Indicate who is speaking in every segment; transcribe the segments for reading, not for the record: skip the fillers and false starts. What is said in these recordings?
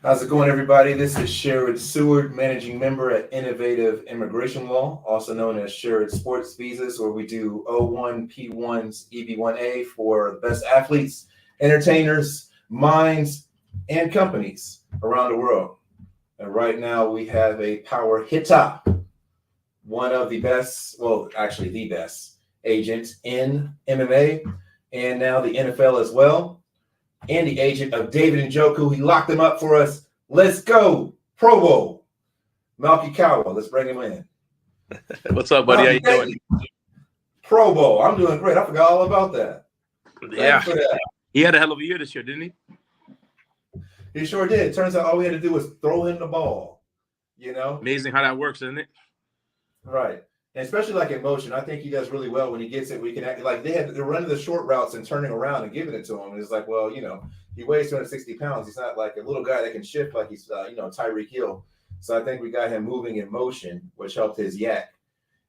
Speaker 1: How's it going, everybody? This is Sherrod Seward, managing member at Innovative Immigration Law, also known as Sherrod Sports Visas, where we do O1, P1s, EB1A for the best athletes, entertainers, minds, and companies around the world. And right now we have a power hitter, one of the best, well, actually the best agents in MMA and now the NFL as well. And the agent of David Njoku. He locked him up for us. Let's go. Pro Bowl. Malki Kawa. Let's bring him in.
Speaker 2: What's up, buddy? How you doing?
Speaker 1: Pro Bowl. I'm doing great. I forgot all about that.
Speaker 2: Yeah. He had a hell of a year this year, didn't he?
Speaker 1: He sure did. Turns out all we had to do was throw him the ball. You know?
Speaker 2: Amazing how that works, isn't it?
Speaker 1: Right. And especially like in motion, I think he does really well when he gets it. We can act like they're running the short routes and turning around and giving it to him. And it's like, well, you know, he weighs 260 pounds. He's not like a little guy that can shift like he's, Tyreek Hill. So I think we got him moving in motion, which helped his yak.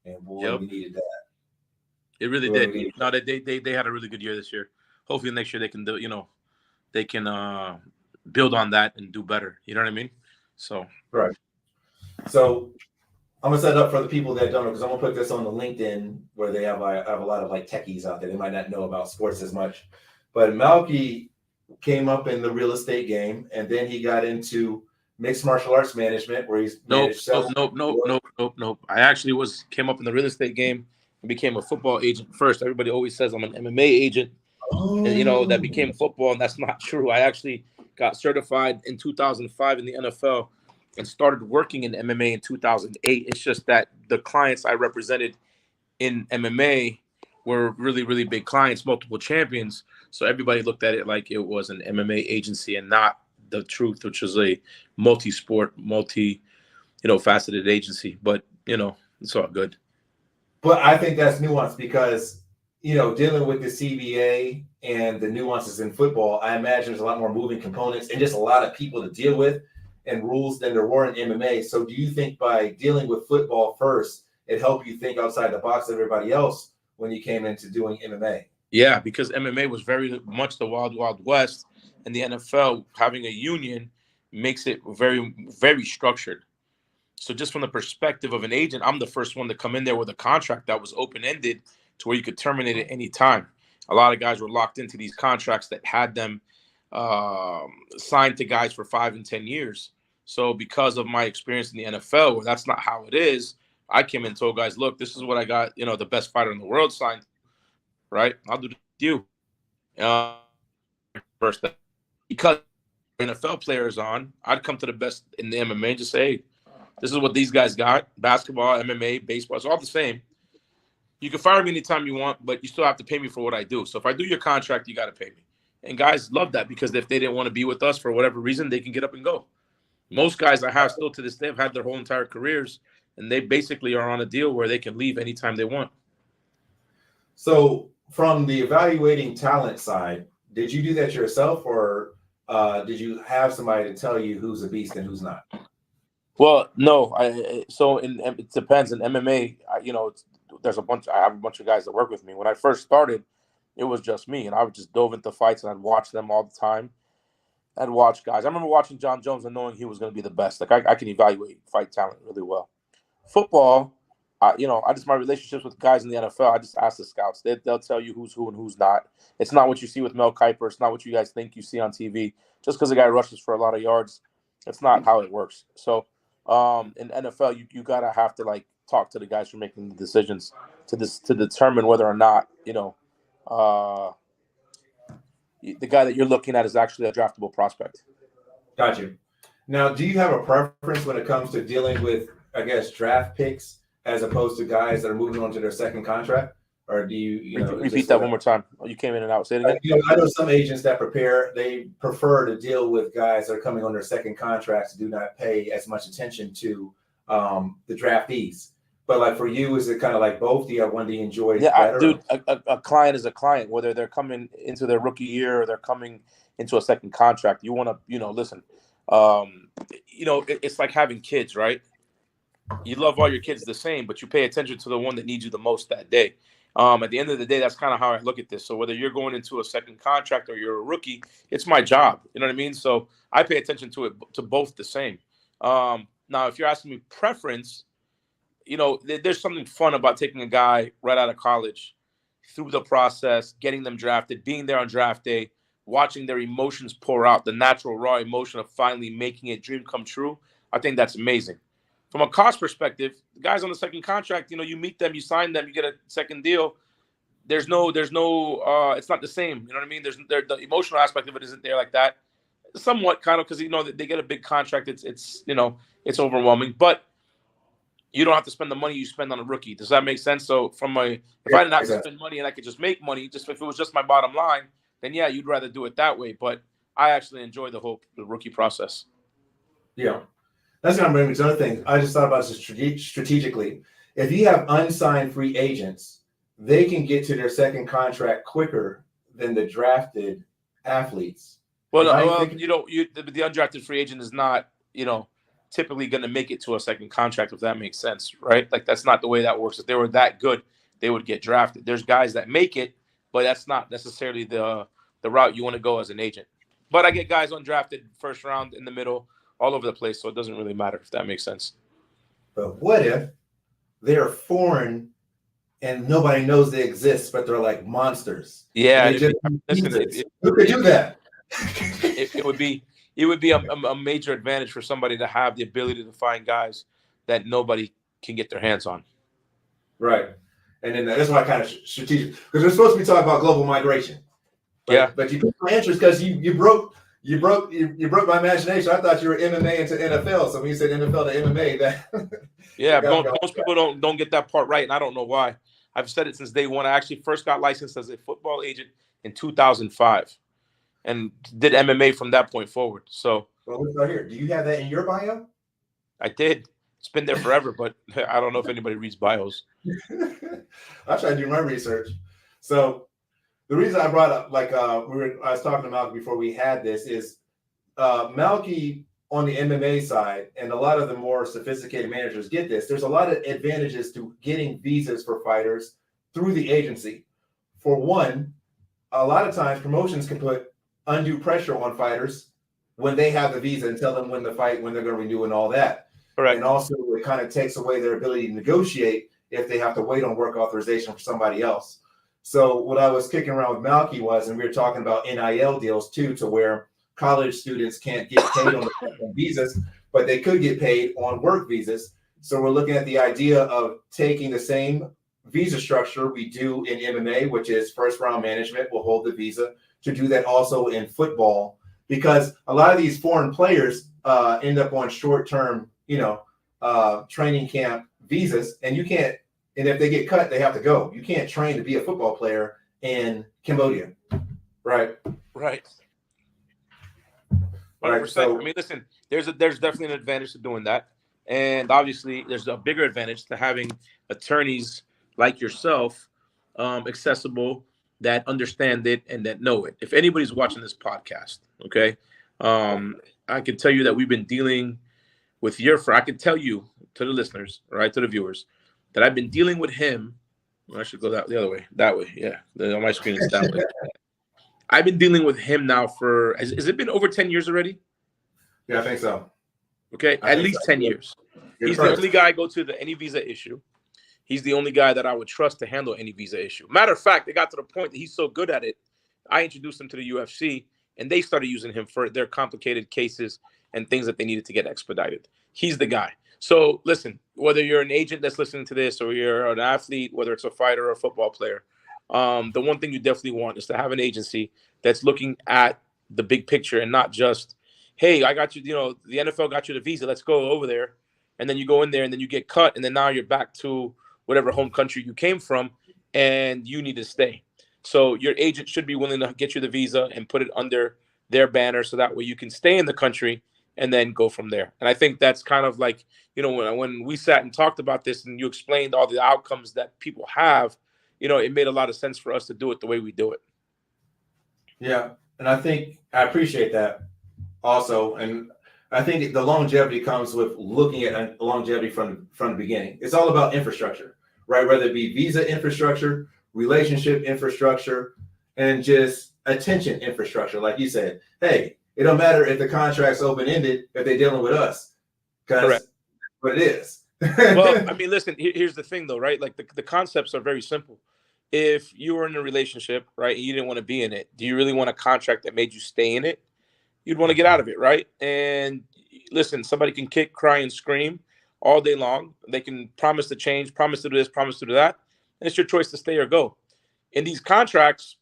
Speaker 1: And boy, we needed that.
Speaker 2: It really did. No, they had a really good year this year. Hopefully next year they can do, they can build on that and do better. You know what I mean? So
Speaker 1: right. So I'm gonna set it up for the people that don't know, because I'm gonna put this on the LinkedIn where they have a lot of like techies out there. They might not know about sports as much, but Malki came up in the real estate game, and then he got into mixed martial arts management, where he's
Speaker 2: Nope. I actually came up in the real estate game and became a football agent first. Everybody always says I'm an MMA agent, and that became football, and that's not true. I actually got certified in 2005 in the NFL. And started working in MMA in 2008. It's just that the clients I represented in MMA were really, really big clients, multiple champions. So everybody looked at it like it was an MMA agency and not the truth, which is a multi-sport, faceted agency. But, it's all good.
Speaker 1: But I think that's nuanced because, dealing with the CBA and the nuances in football, I imagine there's a lot more moving components and just a lot of people to deal with and rules than there were in MMA. So do you think by dealing with football first, it helped you think outside the box of everybody else when you came into doing MMA?
Speaker 2: Yeah, because MMA was very much the wild, wild west, and the NFL having a union makes it very, very structured. So just from the perspective of an agent, I'm the first one to come in there with a contract that was open-ended to where you could terminate at any time. A lot of guys were locked into these contracts that had them signed to guys for 5 and 10 years. So because of my experience in the NFL, where that's not how it is, I came in and told guys, look, this is what I got, the best fighter in the world signed, right? I'll do it with you. First, because NFL players on, I'd come to the best in the MMA and just say, hey, this is what these guys got. Basketball, MMA, baseball, it's all the same. You can fire me anytime you want, but you still have to pay me for what I do. So if I do your contract, you got to pay me. And guys love that because if they didn't want to be with us for whatever reason, they can get up and go. Most guys I have still to this day have had their whole entire careers, and they basically are on a deal where they can leave anytime they want.
Speaker 1: So from the evaluating talent side, did you do that yourself, or did you have somebody to tell you who's a beast and who's not?
Speaker 2: Well, no. It depends. In MMA, I have a bunch of guys that work with me. When I first started, it was just me, and I would just dove into fights, and I'd watch them all the time. I'd watch guys. I remember watching John Jones and knowing he was going to be the best. Like, I can evaluate fight talent really well. Football, my relationships with guys in the NFL, I just ask the scouts. They'll tell you who's who and who's not. It's not what you see with Mel Kiper. It's not what you guys think you see on TV. Just because a guy rushes for a lot of yards, it's not how it works. So in NFL, you got to have to, talk to the guys who are making the decisions to determine whether or not, the guy that you're looking at is actually a draftable prospect.
Speaker 1: Got you. Now, do you have a preference when it comes to dealing with, I guess, draft picks as opposed to guys that are moving on to their second contract? Or do you
Speaker 2: repeat that one more time? Oh, you came in and out. Say it again.
Speaker 1: I know some agents that they prefer to deal with guys that are coming on their second contracts, do not pay as much attention to the draftees. But for you, is it kind of like both? Do you have one that you enjoy?
Speaker 2: Yeah, dude, a client is a client, whether they're coming into their rookie year or they're coming into a second contract. You want to, listen, it's like having kids, right? You love all your kids the same, but you pay attention to the one that needs you the most that day. At the end of the day, that's kind of how I look at this. So whether you're going into a second contract or you're a rookie, it's my job. You know what I mean? So I pay attention to it, to both the same. Now, if you're asking me preference, there's something fun about taking a guy right out of college through the process, getting them drafted, being there on draft day, watching their emotions pour out, the natural raw emotion of finally making a dream come true. I think that's amazing. From a cost perspective, the guys on the second contract, you meet them, you sign them, you get a second deal. There's no, it's not the same. You know what I mean? The emotional aspect of it isn't there like that. Somewhat kind of, because they get a big contract. It's overwhelming, but you don't have to spend the money you spend on a rookie. Does that make sense? So if I didn't have to spend money and I could just make money, just if it was just my bottom line, then yeah, you'd rather do it that way. But I actually enjoy the rookie process.
Speaker 1: Yeah. That's going to bring me to another thing. I just thought about this strategically. If you have unsigned free agents, they can get to their second contract quicker than the drafted athletes.
Speaker 2: Well, the undrafted free agent is not, typically going to make it to a second contract, if that makes sense, right? Like, that's not the way that works. If they were that good, they would get drafted. There's guys that make it, but that's not necessarily the route you want to go as an agent. But I get guys undrafted first round, in the middle, all over the place, so it doesn't really matter, if that makes sense.
Speaker 1: But what if they're foreign and nobody knows they exist, but they're like monsters?
Speaker 2: Yeah,
Speaker 1: who could do that?
Speaker 2: It would be a major advantage for somebody to have the ability to find guys that nobody can get their hands on.
Speaker 1: Right. And then that's why I kind of strategic, because we're supposed to be talking about global migration. But you piqued my interest because you broke my imagination. I thought you were MMA into NFL. So when you said NFL to MMA, that
Speaker 2: most people don't get that part right, and I don't know why. I've said it since day one. I actually first got licensed as a football agent in 2005, and did MMA from that point forward. So,
Speaker 1: well, look right here. Do you have that in your bio?
Speaker 2: I did. It's been there forever, but I don't know if anybody reads bios.
Speaker 1: I try to do my research. So the reason I brought up, I was talking to Malki before we had this, is Malki on the MMA side, and a lot of the more sophisticated managers get this. There's a lot of advantages to getting visas for fighters through the agency. For one, a lot of times promotions can put undue pressure on fighters when they have the visa and tell them when the fight, when they're going to renew and all that.
Speaker 2: Correct.
Speaker 1: And also it kind of takes away their ability to negotiate if they have to wait on work authorization for somebody else. So what I was kicking around with Malki was, and we were talking about NIL deals too, to where college students can't get paid on the visas, but they could get paid on work visas. So we're looking at the idea of taking the same visa structure we do in MMA, which is first round management will hold the visa, to do that also in football, because a lot of these foreign players end up on short-term, training camp visas, and you can't. And if they get cut, they have to go. You can't train to be a football player in Cambodia, right?
Speaker 2: Right. 100%. So, I mean, listen, there's definitely an advantage to doing that, and obviously there's a bigger advantage to having attorneys like yourself accessible, that understand it and that know it. If anybody's watching this podcast, okay, I can tell you that we've been dealing with your friend. I can tell you, to the listeners, right, to the viewers, that I've been dealing with him. I should go the other way. That way, yeah. On my screen, it's that way. I've been dealing with him now for, has it been over 10 years already?
Speaker 1: Yeah, I think so.
Speaker 2: Okay, at least 10 years. He's the only guy I go to any visa issue. He's the only guy that I would trust to handle any visa issue. Matter of fact, it got to the point that he's so good at it, I introduced him to the UFC, and they started using him for their complicated cases and things that they needed to get expedited. He's the guy. So listen, whether you're an agent that's listening to this, or you're an athlete, whether it's a fighter or a football player, the one thing you definitely want is to have an agency that's looking at the big picture and not just, hey, I got you, the NFL got you the visa, let's go over there. And then you go in there and then you get cut, and then now you're back to whatever home country you came from, and you need to stay. So your agent should be willing to get you the visa and put it under their banner, so that way you can stay in the country and then go from there. And I think that's kind of like, when we sat and talked about this and you explained all the outcomes that people have, it made a lot of sense for us to do it the way we do it.
Speaker 1: Yeah. And I think I appreciate that also. And I think the longevity comes with looking at longevity from the beginning. It's all about infrastructure, right? Whether it be visa infrastructure, relationship infrastructure, and just attention infrastructure. Like you said, hey, it don't matter if the contract's open-ended if they're dealing with us, because what it is.
Speaker 2: Well, I mean, listen, here's the thing, though, right? Like the concepts are very simple. If you were in a relationship, right, and you didn't want to be in it, do you really want a contract that made you stay in it? You'd want to get out of it, right? And listen, somebody can kick, cry, and scream all day long. They can promise to change, promise to do this, promise to do that. And it's your choice to stay or go. In these contracts,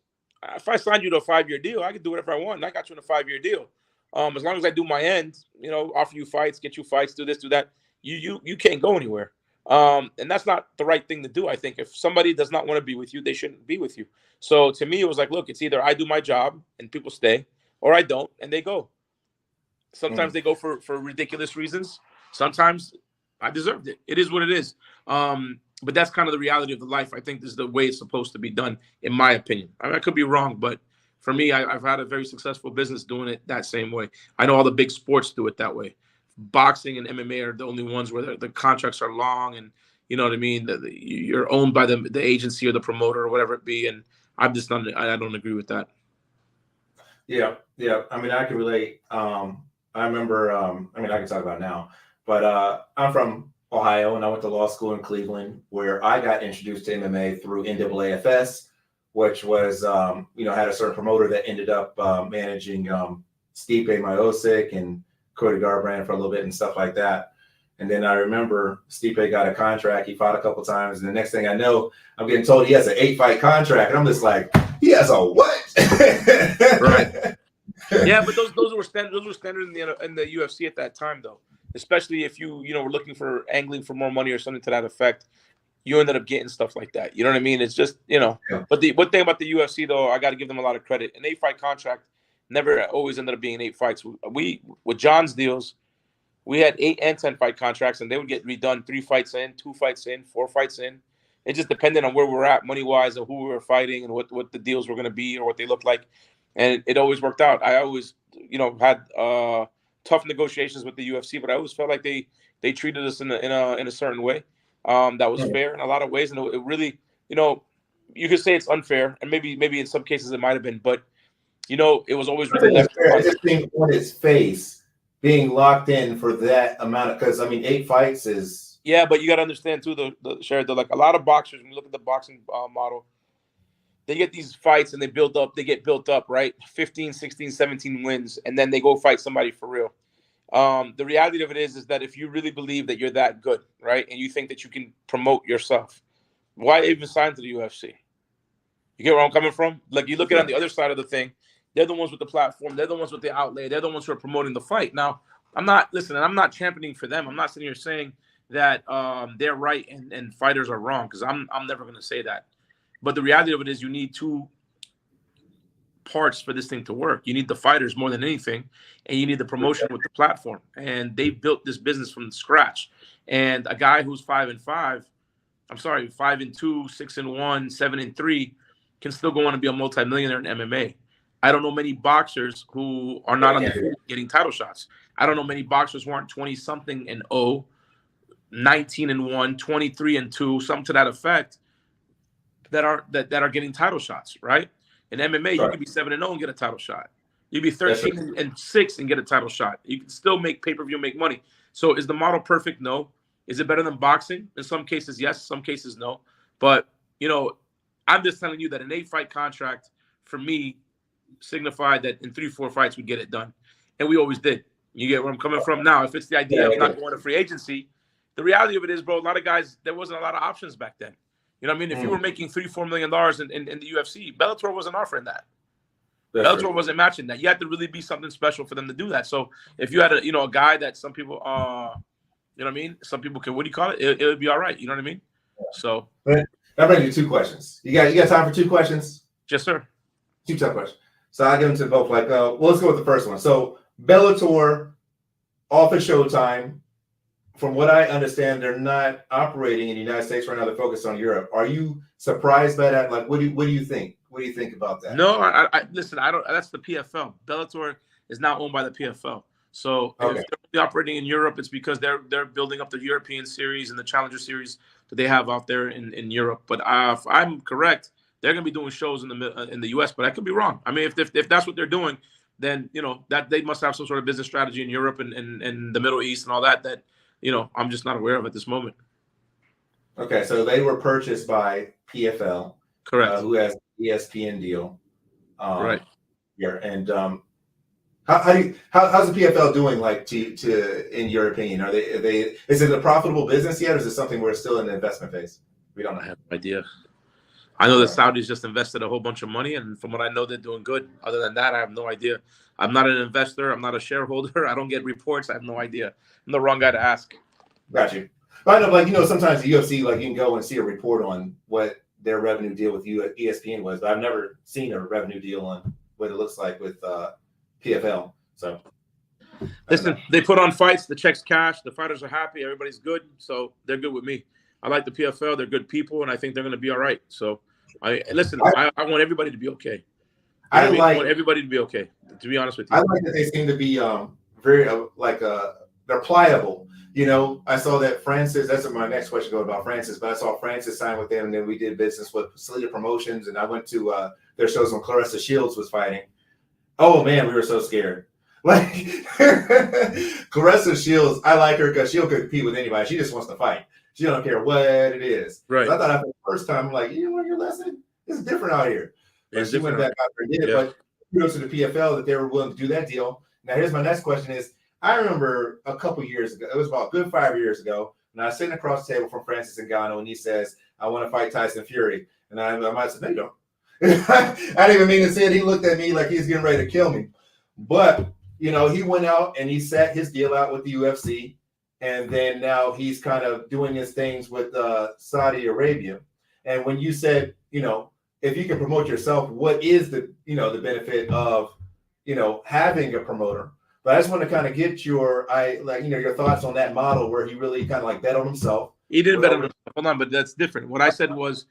Speaker 2: if I signed you to a 5-year deal, I could do whatever I want. And I got you in a 5-year deal. As long as I do my end, offer you fights, get you fights, do this, do that. You can't go anywhere. And that's not the right thing to do. I think if somebody does not want to be with you, they shouldn't be with you. So to me, it was like, look, it's either I do my job and people stay, or I don't and they go. Sometimes they go for ridiculous reasons. Sometimes I deserved it. It is what it is. But that's kind of the reality of the life. I think this is the way it's supposed to be done, in my opinion. I could be wrong, but for me, I've had a very successful business doing it that same way. I know all the big sports do it that way. Boxing and MMA are the only ones where the contracts are long, and you know what I mean. You're owned by the agency or the promoter or whatever it be. And I'm just not. I don't agree with that.
Speaker 1: Yeah. I mean, I can relate. I remember. I mean, I can talk about it now, but I'm from Ohio, and I went to law school in Cleveland, where I got introduced to MMA through NAAFS, which was had a certain promoter that ended up managing Stipe Miocic and Cody Garbrandt for a little bit and stuff like that. And then I remember Stipe got a contract. He fought a couple times, and the next thing I know, I'm getting told he has an 8-fight contract, and I'm just like, he has a what?
Speaker 2: Right. Yeah, but those were standard. Those were standard in the UFC at that time, though. Especially if you were looking for angling for more money or something to that effect, you ended up getting stuff like that. You know what I mean? It's just Yeah. But the one thing about the UFC, though, I got to give them a lot of credit. An 8-fight contract never always ended up being 8 fights. We with John's deals, we had 8 and 10-fight contracts, and they would get redone 3 fights in, 2 fights in, 4 fights in. It just depended on where we were at money wise, and who we were fighting, and what the deals were going to be or what they looked like. And it always worked out. I always, had tough negotiations with the UFC, but I always felt like they treated us in a certain way that was fair in a lot of ways. And it really, you could say it's unfair, and maybe in some cases it might have been, but it was always really left.
Speaker 1: Just being on its face, being locked in for that amount of, because I mean, 8 fights is.
Speaker 2: Yeah, but you got to understand too, Sherrod, like a lot of boxers, when you look at the boxing model, they get these fights and they get built up, right? 15, 16, 17 wins, and then they go fight somebody for real. The reality of it is that if you really believe that you're that good, right, and you think that you can promote yourself, why even sign to the UFC? You get where I'm coming from? Like, you look at it on the other side of the thing, they're the ones with the platform, they're the ones with the outlay, they're the ones who are promoting the fight. Now, I'm not championing for them. I'm not sitting here saying that they're right and fighters are wrong, because I'm never going to say that. But the reality of it is you need 2 parts for this thing to work. You need the fighters more than anything, and you need the promotion with the platform. And they built this business from scratch. And a guy who's 5-2, 6-1, 7-3 can still go on and be a multimillionaire in MMA. I don't know many boxers who are not on the field getting title shots. I don't know many boxers who aren't 20-something and 0, 19-1, 23-2, something to that effect, that are getting title shots, right? In MMA, you can be 7-0 and get a title shot. You can be 13-6 and get a title shot. You can still make pay-per-view and make money. So is the model perfect? No. Is it better than boxing? In some cases, yes. Some cases, no. But, I'm just telling you that an 8-fight contract, for me, signified that in 3-4 fights we'd get it done. And we always did. You get where I'm coming from now. If it's the idea of not going to free agency, the reality of it is, bro, a lot of guys, there wasn't a lot of options back then. You know what I mean? If you were making $3-4 million in the UFC, Bellator wasn't offering that. Bellator wasn't matching that. You had to really be something special for them to do that. So if you had a guy that some people, you know what I mean? Some people can, what do you call it? It would be all right. You know what I mean? So
Speaker 1: that brings you 2 questions. You got time for 2 questions?
Speaker 2: Yes, sir.
Speaker 1: 2 tough questions. So I'll give them to both. Like, well, let's go with the first one. So Bellator, off of Showtime. From what I understand, they're not operating in the United States right now. They're focused on Europe. Are you surprised by that? Like, what do you think? What do you think about that?
Speaker 2: No, I listen. I don't. That's the PFL. Bellator is now owned by the PFL. So if they're really operating in Europe, it's because they're building up the European series and the Challenger series that they have out there in Europe. But if I'm correct, they're going to be doing shows in the U.S., but I could be wrong. I mean, if that's what they're doing, then that they must have some sort of business strategy in Europe and the Middle East and all that I'm just not aware of at this moment.
Speaker 1: Okay, so they were purchased by PFL,
Speaker 2: correct?
Speaker 1: Who has ESPN deal,
Speaker 2: right?
Speaker 1: Yeah, and how's the PFL doing? Like to in your opinion, are they is it a profitable business yet, or is it something where it's still in the investment phase? We don't know.
Speaker 2: I have no idea. I know the Saudis just invested a whole bunch of money, and from what I know, they're doing good. Other than that, I have no idea. I'm not an investor. I'm not a shareholder. I don't get reports. I have no idea. I'm the wrong guy to ask.
Speaker 1: Got you. But I know, sometimes the UFC, you can go and see a report on what their revenue deal with ESPN was, but I've never seen a revenue deal on what it looks like with PFL. So,
Speaker 2: listen, they put on fights. The checks cash. The fighters are happy. Everybody's good. So they're good with me. I like the PFL. They're good people, and I think they're going to be all right. So, I want everybody to be okay. I want everybody to be okay. To be honest with you,
Speaker 1: I like that they seem to be very they're pliable. I saw that Francis. That's what my next question goes about Francis. But I saw Francis sign with them, and then we did business with Celia Promotions, and I went to their shows when Clarissa Shields was fighting. Oh man, we were so scared. Clarissa Shields, I like her because she'll compete with anybody. She just wants to fight. She don't care what it is.
Speaker 2: Right.
Speaker 1: So I thought after the first time, I'm like, your lesson is different out here. But she went back out there and did it. But kudos to the PFL that they were willing to do that deal. Now, here's my next question is, I remember a couple years ago, it was about a good 5 years ago, and I was sitting across the table from Francis Ngannou, and he says, I want to fight Tyson Fury. And I might say, no, you don't. I didn't even mean to say it. He looked at me like he's getting ready to kill me. But, he went out and he set his deal out with the UFC. And then now he's kind of doing his things with Saudi Arabia. And when you said, if you can promote yourself, what is the benefit of, having a promoter? But I just want to kind of get your thoughts on that model where he really kind of bet on himself.
Speaker 2: He didn't bet on himself. Hold on, but that's different. What I said was,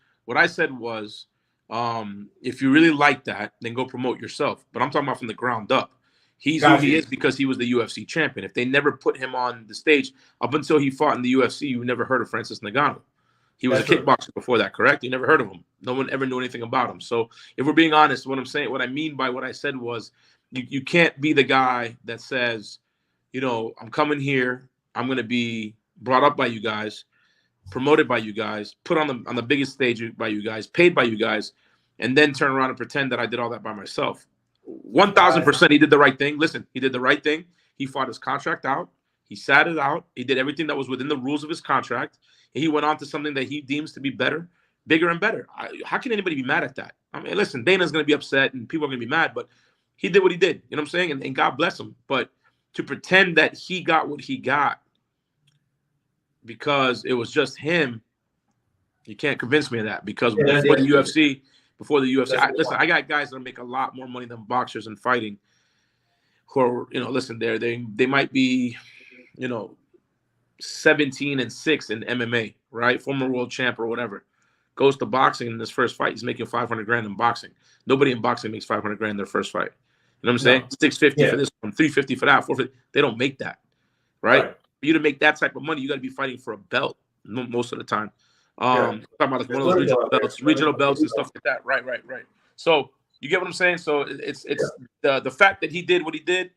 Speaker 2: if you really like that, then go promote yourself. But I'm talking about from the ground up. He's who he is because he was the UFC champion. If they never put him on the stage up until he fought in the UFC, you never heard of Francis Ngannou. He was a kickboxer before that, correct? You never heard of him. No one ever knew anything about him. So if we're being honest, what I mean by what I said was, you can't be the guy that says, I'm coming here, I'm going to be brought up by you guys, promoted by you guys, put on the biggest stage by you guys, paid by you guys, and then turn around and pretend that I did all that by myself. 1,000% he did the right thing. Listen, he did the right thing. He fought his contract out. He sat it out. He did everything that was within the rules of his contract. And he went on to something that he deems to be better, bigger and better. How can anybody be mad at that? I mean, listen, Dana's going to be upset and people are going to be mad, but he did what he did. You know what I'm saying? And God bless him. But to pretend that he got what he got because it was just him, you can't convince me of that. Because before the UFC, I got guys that make a lot more money than boxers and fighting who are, listen, they might be, 17-6 in MMA, right? Former world champ or whatever. Goes to boxing in his first fight. He's making $500,000 in boxing. Nobody in boxing makes $500,000 in their first fight. You know what I'm saying? $650 for this one, $350 for that, $450. They don't make that, right? For you to make that type of money, you got to be fighting for a belt most of the time. Talking about one of those regional belts and stuff like that. Right. So you get what I'm saying? So it's the fact that he did what he did.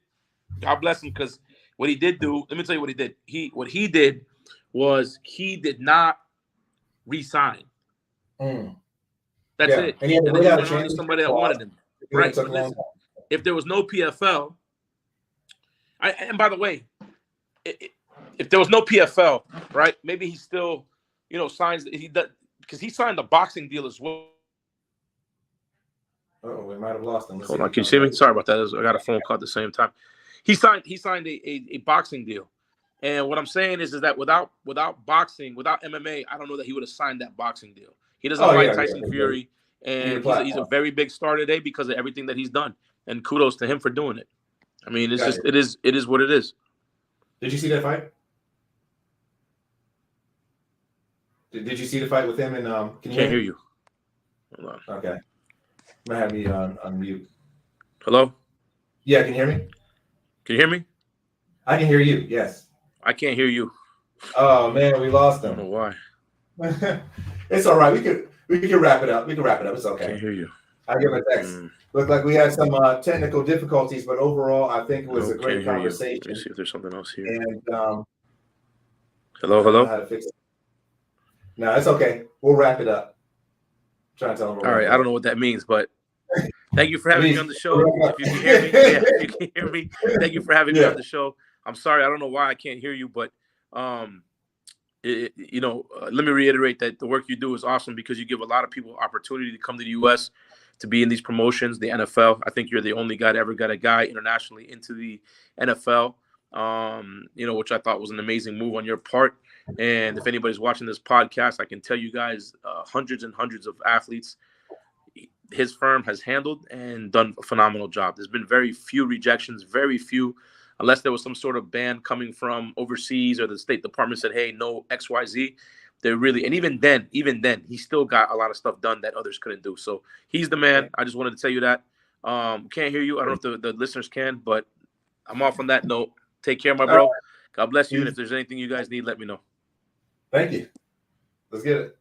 Speaker 2: God bless him, because what he did do. Let me tell you what he did. What he did was he did not re-sign. That's it. And then he went on to somebody that wanted him. Right. Listen, if there was no PFL, and by the way, if there was no PFL, right? Maybe he still, signs. He does, because he signed a boxing deal as well.
Speaker 1: Oh, we might have lost him.
Speaker 2: Hold on, can you see me? Sorry about that. I got a phone call at the same time. He signed a boxing deal, and what I'm saying is that without boxing, without MMA, I don't know that he would have signed that boxing deal. He doesn't like Tyson Fury, and he's a very big star today because of everything that he's done. And kudos to him for doing it. I mean, it is what it is.
Speaker 1: Did you see that fight? Did you see the fight with him? And
Speaker 2: can't hear you.
Speaker 1: Hold on. Okay. I'm gonna have me on mute.
Speaker 2: Hello?
Speaker 1: Yeah, can you hear me?
Speaker 2: Can you hear me?
Speaker 1: I can hear you, yes.
Speaker 2: I can't hear you.
Speaker 1: Oh man, we lost him.
Speaker 2: I don't know why.
Speaker 1: It's all right. We can wrap it up. It's okay.
Speaker 2: Can't hear you.
Speaker 1: I'll give a text. Looked like we had some technical difficulties, but overall, I think it was a great conversation.
Speaker 2: Let me see if there's something else here.
Speaker 1: And
Speaker 2: hello.
Speaker 1: I don't know how to fix it. No, it's okay. We'll wrap it up. I'm trying to tell them.
Speaker 2: All right. I don't know what that means, but thank you for having me on the show. If you can hear me, if you can hear me, thank you for having me on the show. I'm sorry. I don't know why I can't hear you, but let me reiterate that the work you do is awesome because you give a lot of people opportunity to come to the U.S. to be in these promotions, the NFL. I think you're the only guy to ever got a guy internationally into the NFL, which I thought was an amazing move on your part. And if anybody's watching this podcast, I can tell you guys hundreds and hundreds of athletes his firm has handled and done a phenomenal job. There's been very few rejections, very few, unless there was some sort of ban coming from overseas or the State Department said, hey, no XYZ. They're really, and even then, he still got a lot of stuff done that others couldn't do. So he's the man. I just wanted to tell you that. Can't hear you. I don't know if the listeners can, but I'm off on that note. Take care, my bro. God bless you. And if there's anything you guys need, let me know.
Speaker 1: Thank you. Let's get it.